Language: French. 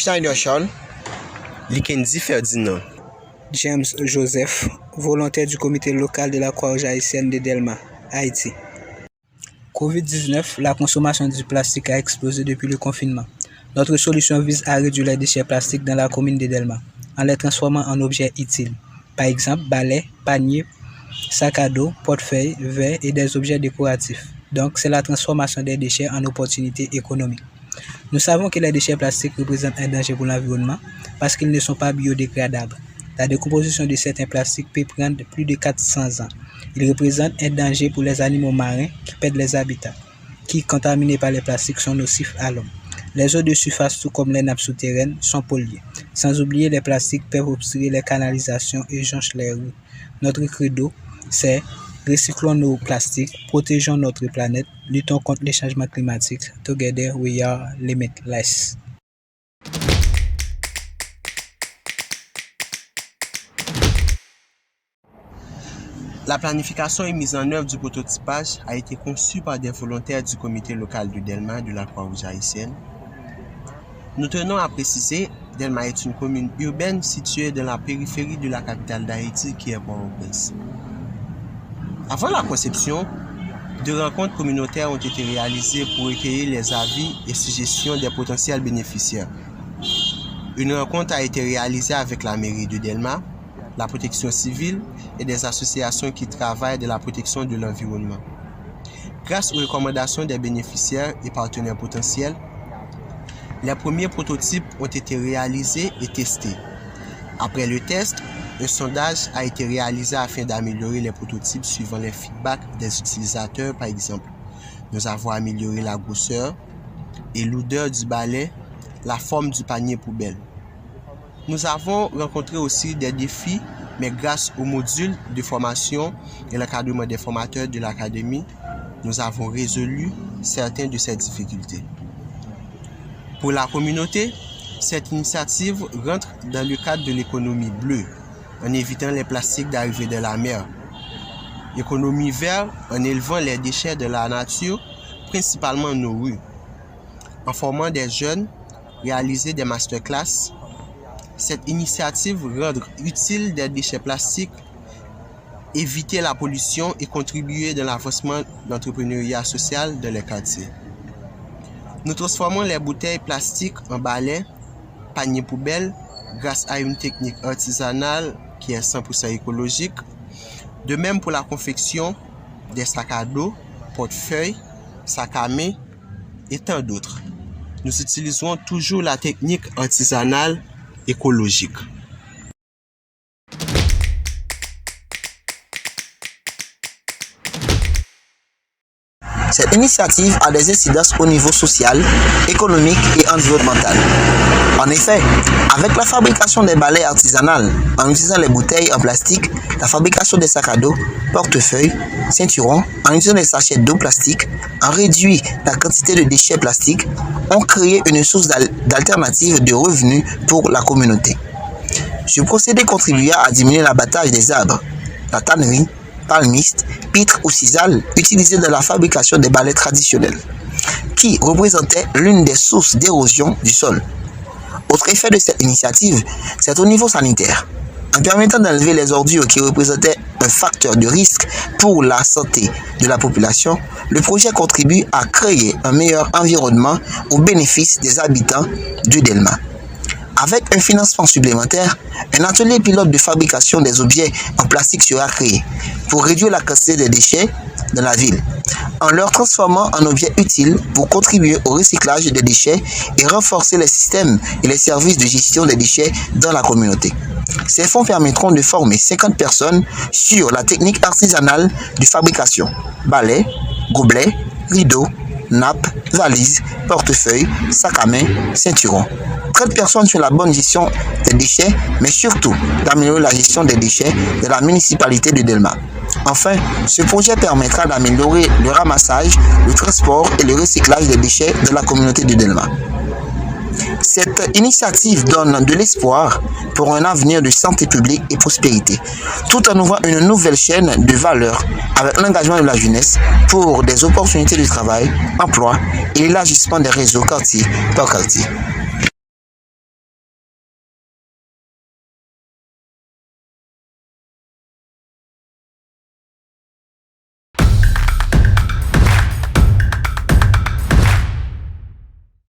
Schneider Charles, Likendi Ferdinand. James Joseph, volontaire du comité local de la Croix-Rouge haïtienne de Delma, Haïti. Covid-19, la consommation du plastique a explosé depuis le confinement. Notre solution vise à réduire les déchets plastiques dans la commune de Delma, en les transformant en objets utiles. Par exemple, balais, paniers, sacs à dos, portefeuilles, verres et des objets décoratifs. Donc, c'est la transformation des déchets en opportunités économiques. Nous savons que les déchets plastiques représentent un danger pour l'environnement parce qu'ils ne sont pas biodégradables. La décomposition de certains plastiques peut prendre plus de 400 ans. Ils représentent un danger pour les animaux marins qui perdent les habitats, qui, contaminés par les plastiques, sont nocifs à l'homme. Les eaux de surface, tout comme les nappes souterraines, sont polluées. Sans oublier, les plastiques peuvent obstruer les canalisations et jonchent les rues. Notre credo, c'est recyclons nos plastiques, protégeons notre planète, luttons contre les changements climatiques. Together we are limitless. La planification et mise en œuvre du prototypage a été conçue par des volontaires du comité local de Delma de la Croix-Rouge haïtienne. Nous tenons à préciser, Delma est une commune urbaine située dans la périphérie de la capitale d'Haïti qui est Port-au-Prince. Avant la conception, 2 rencontres communautaires ont été réalisées pour recueillir les avis et suggestions des potentiels bénéficiaires. Une rencontre a été réalisée avec la mairie de Delma, la protection civile et des associations qui travaillent de la protection de l'environnement. Grâce aux recommandations des bénéficiaires et partenaires potentiels, les premiers prototypes ont été réalisés et testés. Après le test, un sondage a été réalisé afin d'améliorer les prototypes suivant les feedbacks des utilisateurs. Par exemple, nous avons amélioré la grosseur et l'odeur du balai, la forme du panier poubelle. Nous avons rencontré aussi des défis, mais grâce au module de formation et l'encadrement des formateurs de l'académie, nous avons résolu certaines de ces difficultés. Pour la communauté, cette initiative rentre dans le cadre de l'économie bleue, en évitant les plastiques d'arrivée de la mer. Économie verte, en élevant les déchets de la nature, principalement nos rues. En formant des jeunes, réaliser des masterclass. Cette initiative rendre utile des déchets plastiques, éviter la pollution et contribuer dans l'avancement de l'entrepreneuriat social dans les quartiers. Nous transformons les bouteilles plastiques en balais, paniers poubelles, grâce à une technique artisanale qui est 100% écologique. De même pour la confection des sacs à dos, portefeuilles, sacs à main et tant d'autres. Nous utiliserons toujours la technique artisanale écologique. Cette initiative a des incidences au niveau social, économique et environnemental. En effet, avec la fabrication des balais artisanales, en utilisant les bouteilles en plastique, la fabrication des sacs à dos, portefeuilles, ceinturons, en utilisant des sachets d'eau plastique, on réduit la quantité de déchets plastiques, on crée une source d'alternative de revenus pour la communauté. Ce procédé contribua à diminuer l'abattage des arbres, la tannerie, palmiste, pitre ou sisal utilisés dans la fabrication des balais traditionnels, qui représentaient l'une des sources d'érosion du sol. Autre effet de cette initiative, c'est au niveau sanitaire. En permettant d'enlever les ordures qui représentaient un facteur de risque pour la santé de la population, le projet contribue à créer un meilleur environnement au bénéfice des habitants du Delma. Avec un financement supplémentaire, un atelier pilote de fabrication des objets en plastique sera créé pour réduire la quantité des déchets dans la ville, en leur transformant en objets utiles pour contribuer au recyclage des déchets et renforcer les systèmes et les services de gestion des déchets dans la communauté. Ces fonds permettront de former 50 personnes sur la technique artisanale de fabrication, balais, gobelets, rideaux, nappes, valises, portefeuilles, sacs à main, ceinturons. 30 personnes sur la bonne gestion des déchets, mais surtout d'améliorer la gestion des déchets de la municipalité de Delma. Enfin, ce projet permettra d'améliorer le ramassage, le transport et le recyclage des déchets de la communauté de Delma. Cette initiative donne de l'espoir pour un avenir de santé publique et prospérité, tout en ouvrant une nouvelle chaîne de valeur avec l'engagement de la jeunesse pour des opportunités de travail, emploi et l'élargissement des réseaux quartier par quartier.